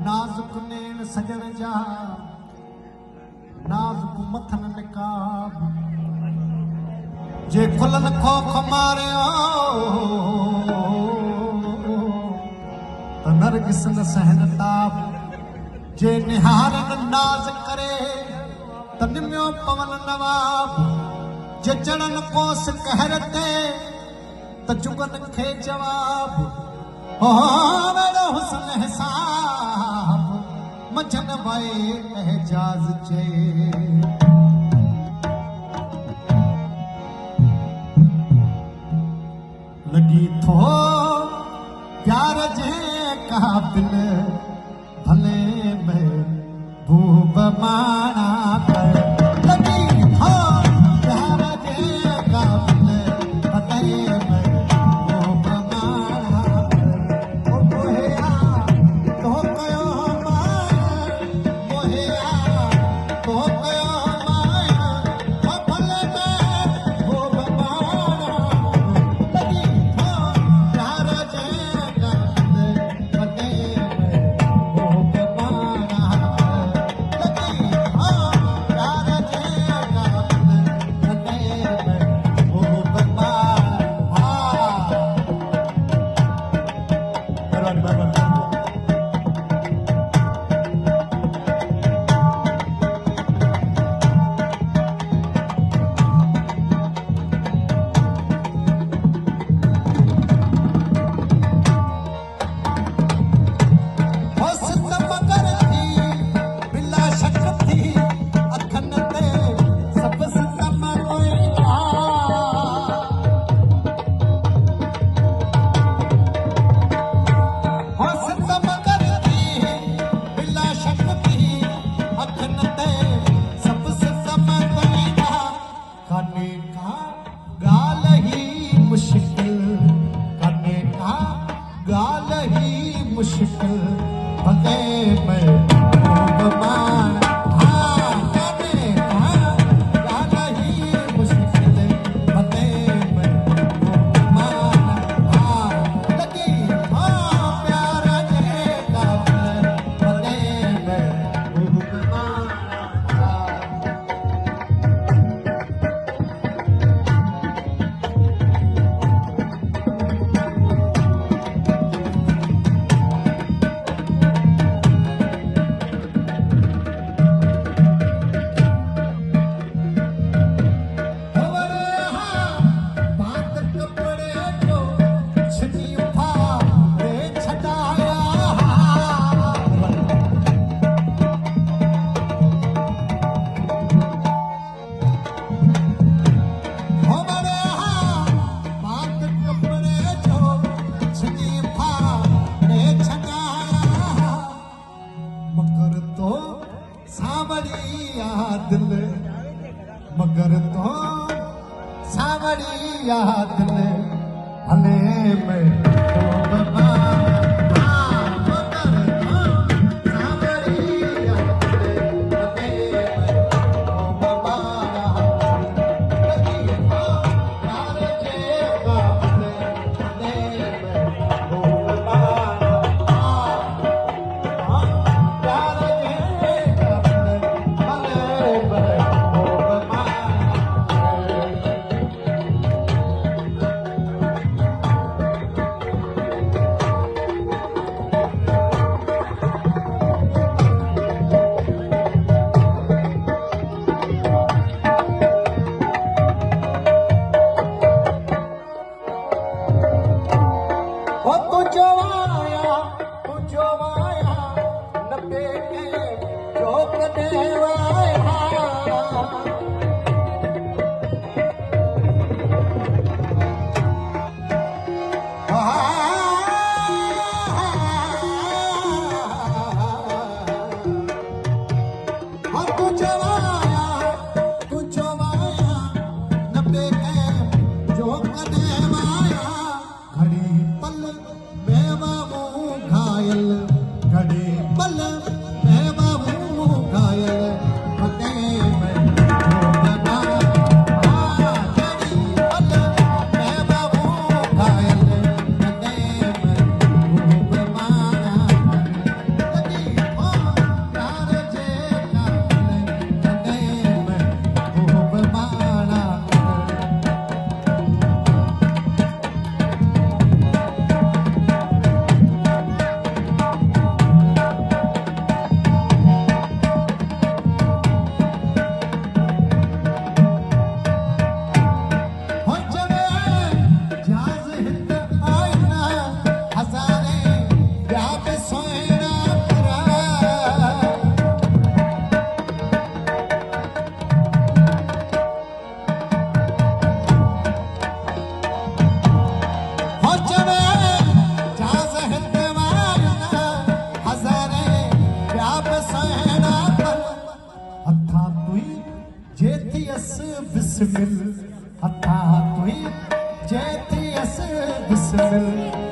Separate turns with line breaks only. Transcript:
नाजुक नेन सजन जा नाजुक मथन निकाब जे खुलन खोख मारियो त नरगिस न सहन ताब जे निहारन नाज करे त निम्यो पवन नवाब जे चढ़न कोस कहर ते त जुगन खे जवाब हो मेरा हुस्न हिसाब मझन वाए एजाज चे लगी थो प्यार जे काबिल भले में भूब माना कर लगी थो प्यार जे काबिल भले में भूब माना कर ओ मोहिया तो कयो माया मोहिया तो कयो माया ओ भले में भूब माना लगी थो प्यार जे काबिल भले में भूब माना लगी थो प्यार जे काबिल भले में भूब माना हो सिंध मगर थी बिला शक थी अखन ते सब सितम कोया हो सिंध मगर थी बिला शक थी अखन ते सब सितम कोया कने का गाल ही मुश्किल कने का गाल ही मुश्किल भले में भूब माना कने का गाल ही मुश्किल भले में भूब माना लगी हो प्यार जे काबिल भले में भूब माना बात कपड़े जो छनी उठा रे छटाया हमारे बात कपड़े जो छनी उठा रे छटाया मगर तो सावरिया दिल मगर तो सावरिया दिल भले में भूब माना मगर तो सावरिया दिल भले में भूब माना लगी हो प्यार जे काबिल भले में भूब माना प्यार जे काबिल भले में भूब माना ओ तू जो आया नबे के जो कदे वाया तू जो आया नबे के जो कदे वाया घड़ी पल में बाबू घायल घड़ी पल में बाबू घायल बिस्मिल हथा कोई जैती अस बिस्मिल